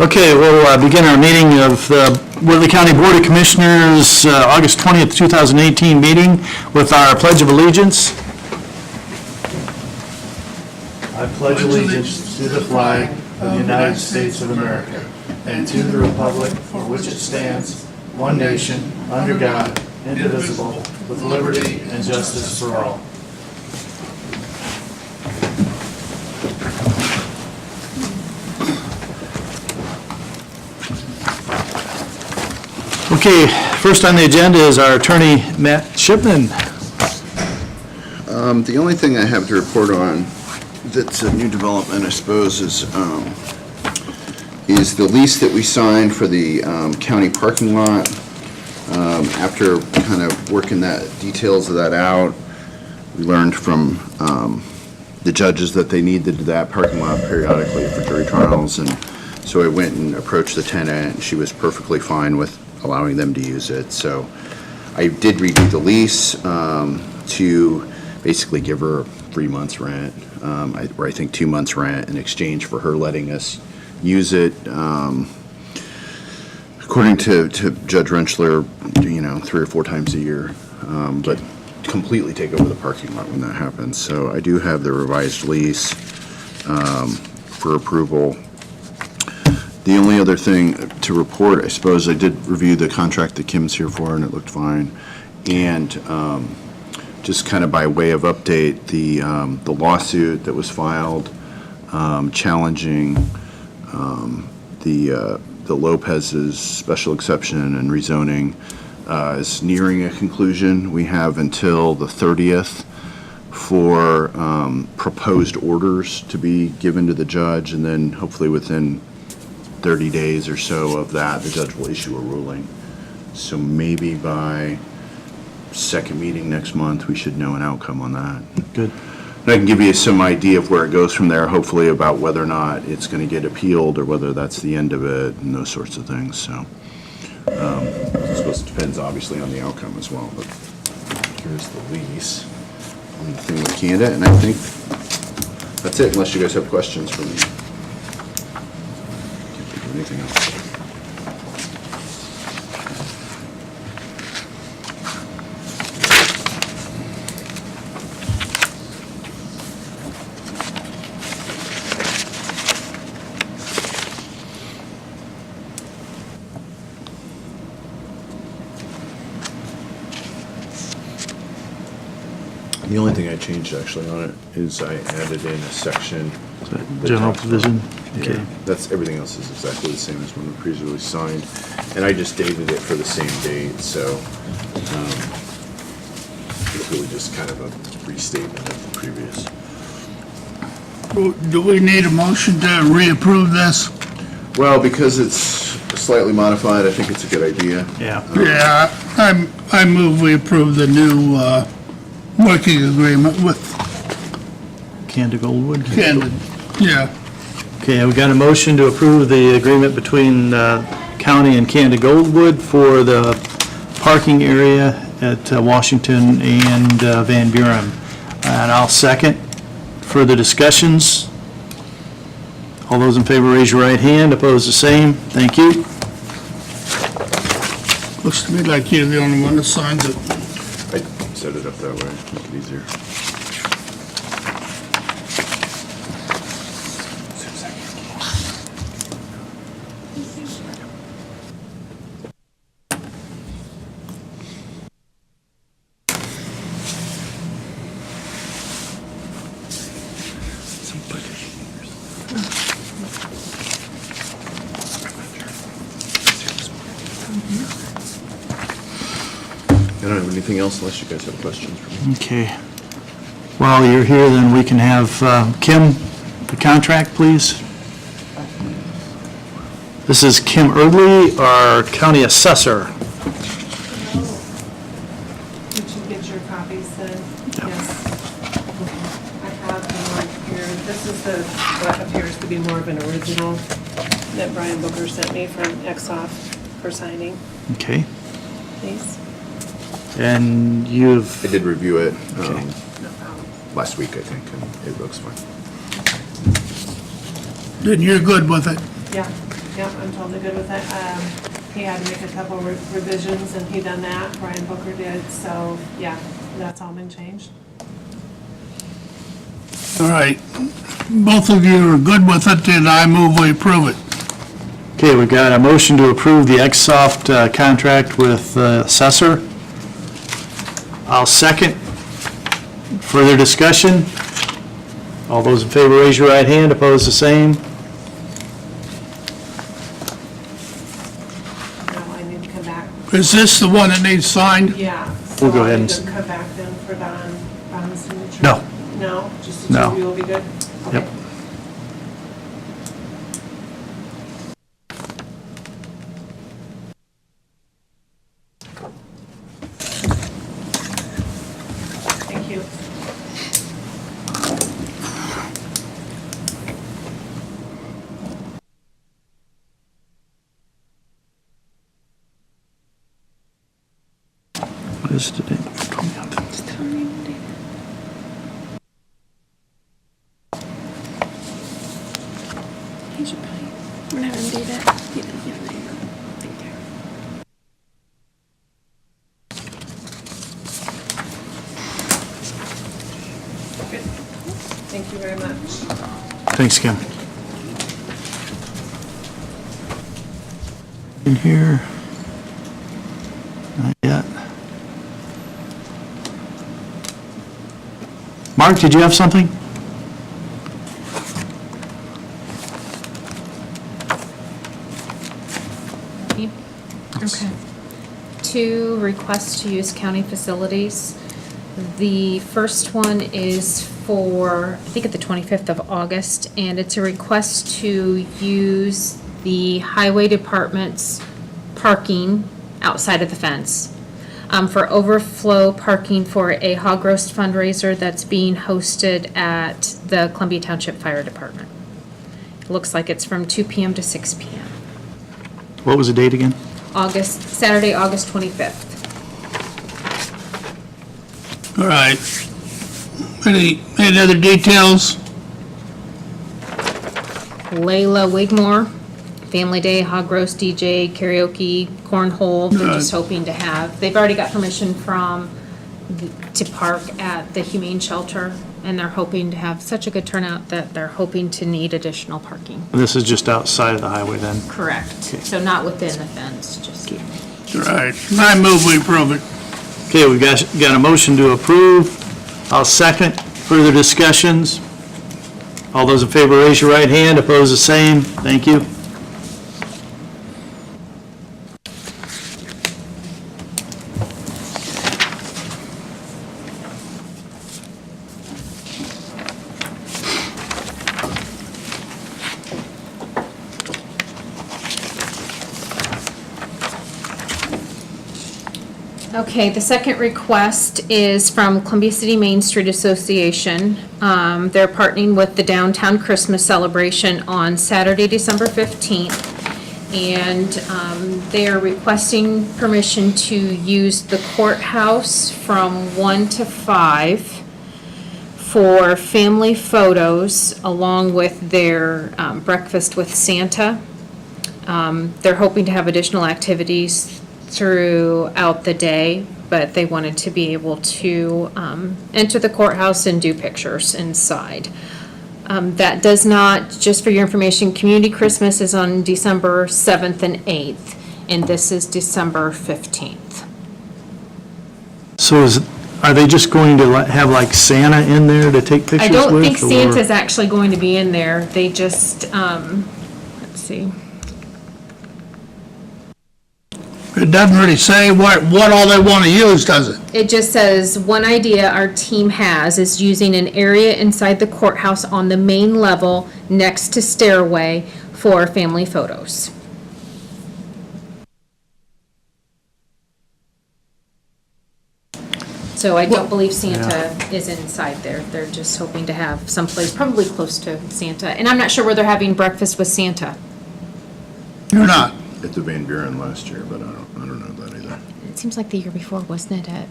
Okay, we'll begin our meeting of the Whitley County Board of Commissioners, August 20th, 2018 meeting with our Pledge of Allegiance. I pledge allegiance to the flag of the United States of America and to the republic for which it stands, one nation, under God, indivisible, with liberty and justice for all. Okay, first on the agenda is our attorney, Matt Shipman. The only thing I have to report on that's a new development, I suppose, is the lease that we signed for the county parking lot. After kind of working details of that out, we learned from the judges that they needed that parking lot periodically for jury trials, and so I went and approached the tenant, and she was perfectly fine with allowing them to use it. So I did redo the lease to basically give her 3 months rent, or I think 2 months rent, in exchange for her letting us use it. According to Judge Rensselaer, 3 or 4 times a year, but completely take over the parking lot when that happens. So I do have the revised lease for approval. The only other thing to report, I suppose, I did review the contract that Kim's here for, and it looked fine. And just kind of by way of update, the lawsuit that was filed challenging the Lopez's special exception and rezoning is nearing a conclusion. We have until the 30th for proposed orders to be given to the judge, and then hopefully within 30 days or so of that, the judge will issue a ruling. So maybe by second meeting next month, we should know an outcome on that. Good. And I can give you some idea of where it goes from there, hopefully about whether or not it's going to get appealed or whether that's the end of it and those sorts of things. So I suppose it depends obviously on the outcome as well. But here's the lease on the thing with Canada, and I think that's it unless you guys have questions for me. Can't think of anything else. The only thing I changed actually on it is I added in a section. General provision? Okay. Yeah, that's, everything else is exactly the same as when we previously signed. And I just dated it for the same date, so it's really just kind of a restatement of the previous. Do we need a motion to reapprove this? Well, because it's slightly modified, I think it's a good idea. Yeah. Yeah, I move we approve the new working agreement with Canada Goldwood? Canada. Yeah. Okay, we got a motion to approve the agreement between county and Canada Goldwood for the parking area at Washington and Van Buren. And I'll second. Further discussions? All those in favor raise your right hand. Opposed, the same. Thank you. Looks to me like you're the only one that signs it. I set it up that way, make it easier. I don't have anything else unless you guys have questions for me. Okay. While you're here, then we can have Kim, the contract, please. This is Kim Erdly, our county assessor. Did you get your copies then? Yeah. Yes. I have one here. This is what appears to be more of an original that Brian Booker sent me from Xsoft for signing. Okay. Please. And you've... I did review it Okay. No problem. last week, I think, and it looks fine. Then you're good with it? Yeah. Yep, I'm totally good with it. He had to make a couple revisions, and he done that, Brian Booker did, so, yeah, that's all been changed. All right. Both of you are good with it, and I move we approve it. Okay, we've got a motion to approve the Xsoft contract with Assessor. I'll second. Further discussion? All those in favor, raise your right hand. Opposed, the same. Now I need to come back. Is this the one that needs signed? Yeah. We'll go ahead and So I'll need to come back then for Don's signature? No. No? Just the No. two of you will be good? Yep. Okay. Thank you. What is today? He should probably, we're not gonna do that. He doesn't have a name. Right there. Good. Thank you very much. Thanks, Kim. In here? Not yet. Mark, did you have something? Okay. 2 requests to use county facilities. The first one is for, I think at the 25th of August, and it's a request to use the highway department's parking outside of the fence for overflow parking for a hog roast fundraiser that's being hosted at the Columbia Township Fire Department. It looks like it's from 2 p.m. to 6 p.m. What was the date again? Saturday, August 25th. All right. Any other details? Layla Wigmore, Family Day, hog roast DJ, karaoke, cornhole, they're just hoping to have, they've already got permission to park at the Humane Shelter, and they're hoping to have such a good turnout that they're hoping to need additional parking. This is just outside of the highway then? Correct. So not within the fence, just. All right. I move we approve it. Okay, we've got a motion to approve. I'll second. Further discussions? All those in favor, raise your right hand. Opposed, the same. Thank you. Okay, the second request is from Columbia City Main Street Association. They're partnering with the Downtown Christmas Celebration on Saturday, December 15th. And they're requesting permission to use the courthouse from 1 to 5 for family photos along with their breakfast with Santa. They're hoping to have additional activities throughout the day, but they wanted to be able to enter the courthouse and do pictures inside. That does not, just for your information, Community Christmas is on December 7th and 8th, and this is December 15th. So are they just going to have like Santa in there to take pictures with? I don't think or- Santa's actually going to be in there. They just, let's see. It doesn't really say what all they want to use, does it? It just says, one idea our team has is using an area inside the courthouse on the main level next to stairway for family photos. So I don't believe Santa is inside there. They're just hoping to have someplace probably close to Santa. And I'm not sure where they're having breakfast with Santa. You're not. At the Van Buren last year, but I don't know that either. It seems like the year before, wasn't it, at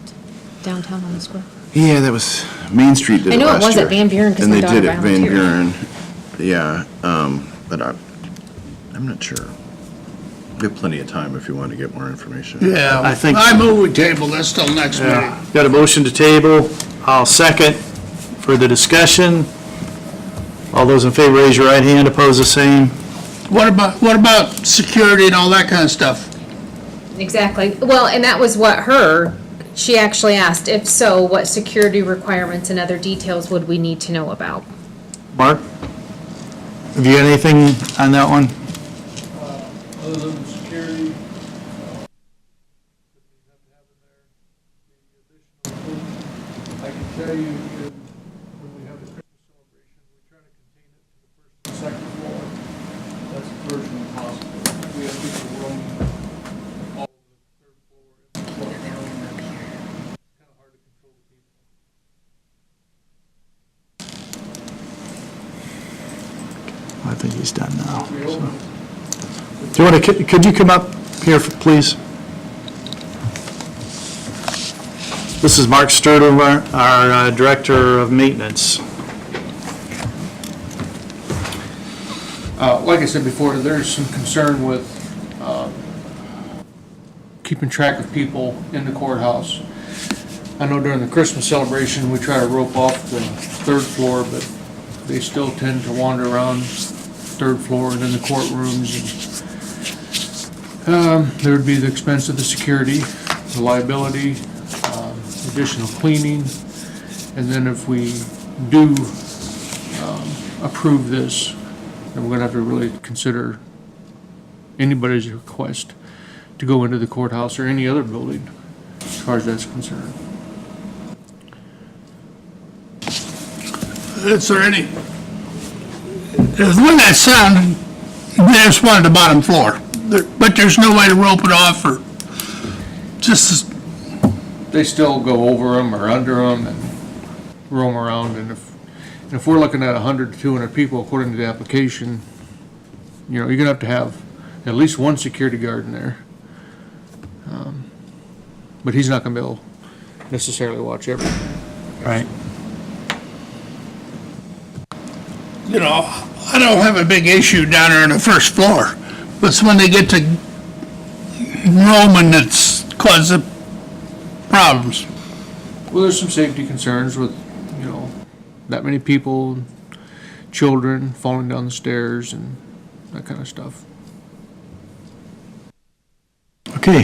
downtown on the square? Yeah, that was, Main Street did I it know it last was at year. Van Buren 'cause And my they did daughter it Van volunteered. Buren, yeah, but I'm not sure. We have plenty of time if you want to get more information. Yeah, I think- I move we table this till next meeting. Got a motion to table. I'll second. Further discussion? All those in favor, raise your right hand. Opposed, the same. What about security and all that kind of stuff? Exactly. Well, and that was what she actually asked, if so, what security requirements and other details would we need to know about? Mark? Have you got anything on that one? Other than security, I can tell you, when we have the Christmas celebration, we try to contain it to the first and second floor. That's virtually impossible. We have people roaming all over the third floor. It's kind of hard to control the people. I think he's done now. So. Do you want to, could you come up here, please? This is Mark Sturter, our Director of Maintenance. Like I said before, there's some concern with keeping track of people in the courthouse. I know during the Christmas celebration, we try to rope off the third floor, but they still tend to wander around third floor and in the courtrooms. There would be the expense of the security, the liability, additional cleaning, and then if we do approve this, then we're gonna have to really consider anybody's request to go into the courthouse or any other building, as far as that's concerned. Is there any, there's one that sounded, there's one at the bottom floor, but there's no way to rope it off or just, They still go over them or under them and roam around, and if we're looking at 100 to 200 people according to the application, you're gonna have to have at least one security guard in there. But he's not gonna be able to necessarily watch everything. Right. you know, I don't have a big issue down there on the first floor, but it's when they get to roaming that's causing problems. Well, there's some safety concerns with, that many people, children falling down the stairs and that kind of stuff. Okay,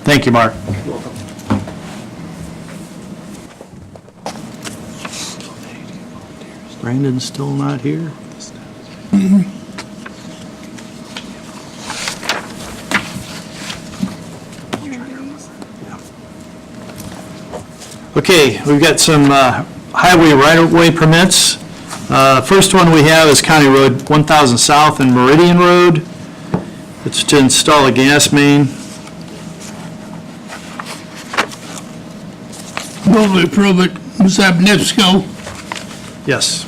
thank you, Mark. You're welcome. Brandon's still not here? Okay, we've got some highway right-of-way permits. First one we have is County Road 1000 South and Meridian Road. It's to install a gas main. Move to approve it, Ms. Abnipsko. Yes.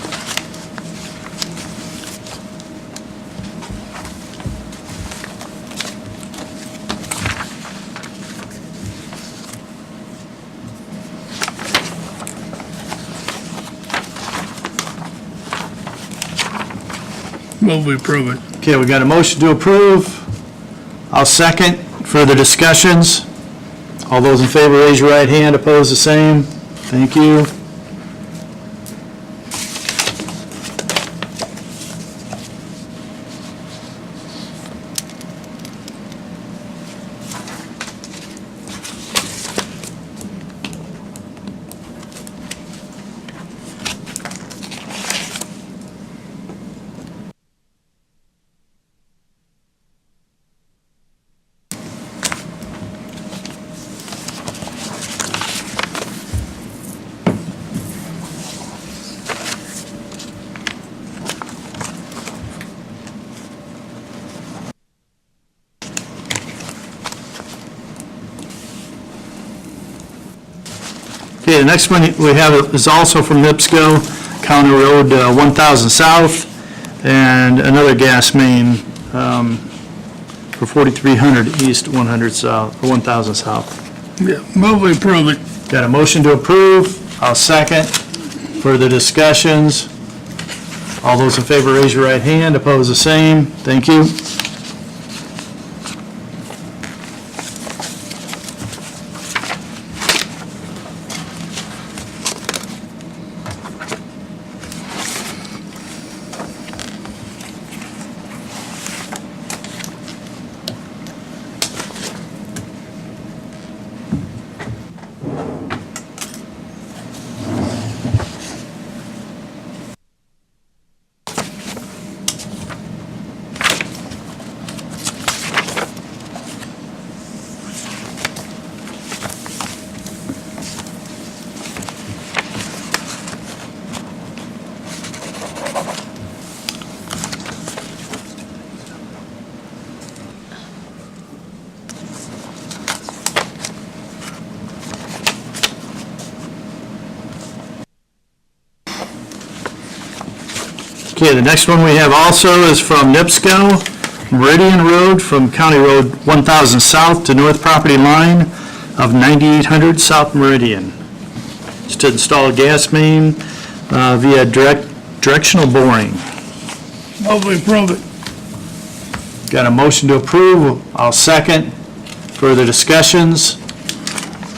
Move we approve it. Okay, we got a motion to approve. I'll second. Further discussions? All those in favor, raise your right hand. Opposed, the same. Thank you. Okay, the next one we have is also from NIPSCO, County Road 1000 South, and another gas main for 4300 East, 100 South, or 1000 South. Yeah, move we approve it. Got a motion to approve. I'll second. Further discussions? All those in favor, raise your right hand. Opposed, the same. Thank you. Okay, the next one we have also is from NIPSCO, Meridian Road from County Road 1000 South to north property line of 9800 South Meridian. It's to install a gas main via directional boring. Move we approve it. Got a motion to approve, I'll second. Further discussions?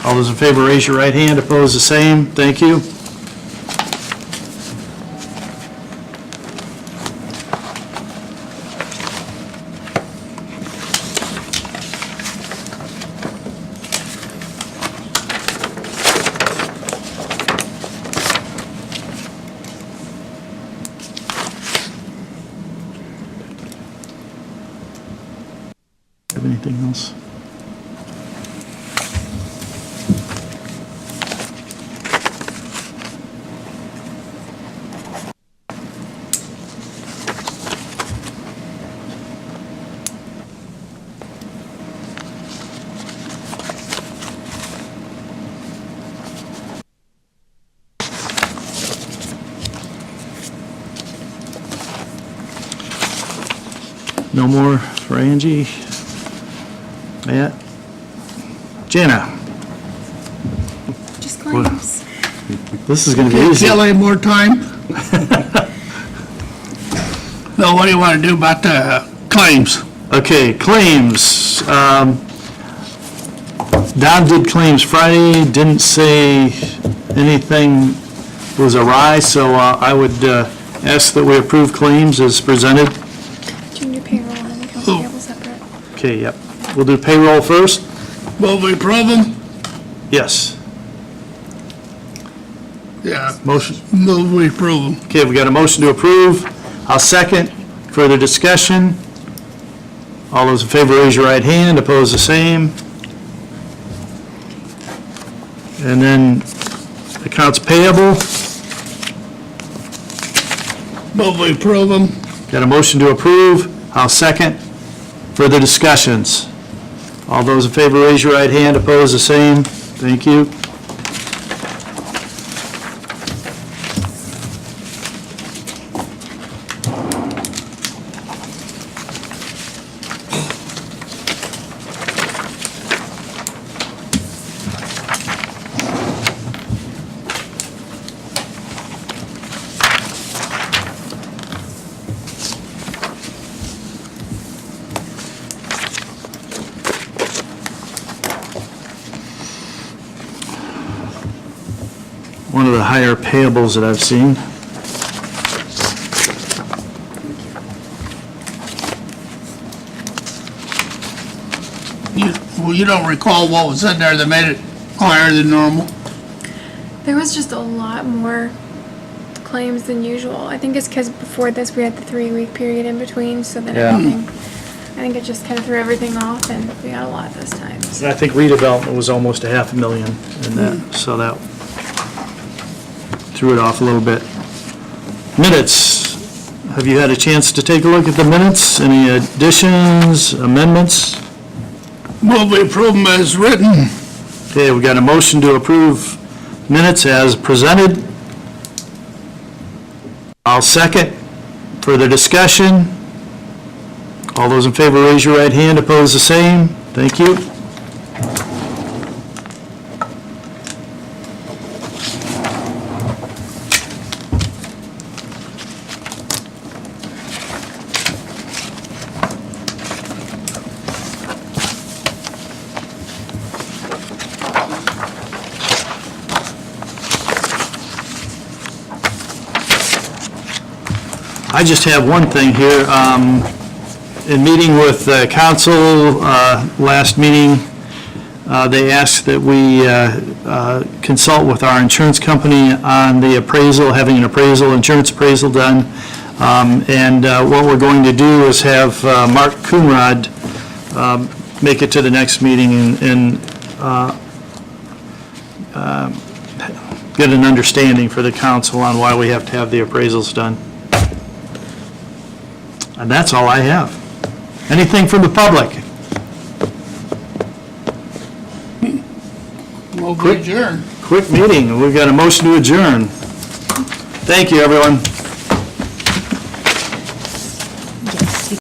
All those in favor, raise your right hand, opposed, the same. Thank you. Have anything else? No more for Angie? Matt? Jana? Just claims. This is gonna be Can't easy. kill any more time? No, what do you want to do about the claims? Okay, claims. Don did claims Friday, didn't say anything was awry, so I would ask that we approve claims as presented. Junior payroll and accounts payable separate. Okay, yep. We'll do payroll first? Move we approve them? Yes. Yeah. Motion. Move we approve them. Okay, we got a motion to approve. I'll second. Further discussion? All those in favor, raise your right hand. Opposed, the same. And then accounts payable. Move we approve them. Got a motion to approve. I'll second. Further discussions? All those in favor, raise your right hand. Opposed, the same. Thank you. One of the higher payables that I've seen. You don't recall what was in there that made it higher than normal? There was just a lot more claims than usual. I think it's because before this, we had the 3-week period in between, so then Yeah. everything, I think it just kind of threw everything off, and we got a lot this time. And I think redevelopment was almost $500,000 in that, so that threw it off a little bit. Minutes. Have you had a chance to take a look at the minutes? Any additions, amendments? Move we approve them as written. Okay, we got a motion to approve minutes as presented. I'll second. Further discussion? All those in favor, raise your right hand. Opposed, the same. Thank you. I just have one thing here. In meeting with council, last meeting, they asked that we consult with our insurance company on the appraisal, having an appraisal, insurance appraisal done. And what we're going to do is have Mark Coonrod make it to the next meeting and get an understanding for the council on why we have to have the appraisals done. And that's all I have. Anything from the public? Move we adjourn. Quick meeting. We've got a motion to adjourn. Thank you, everyone.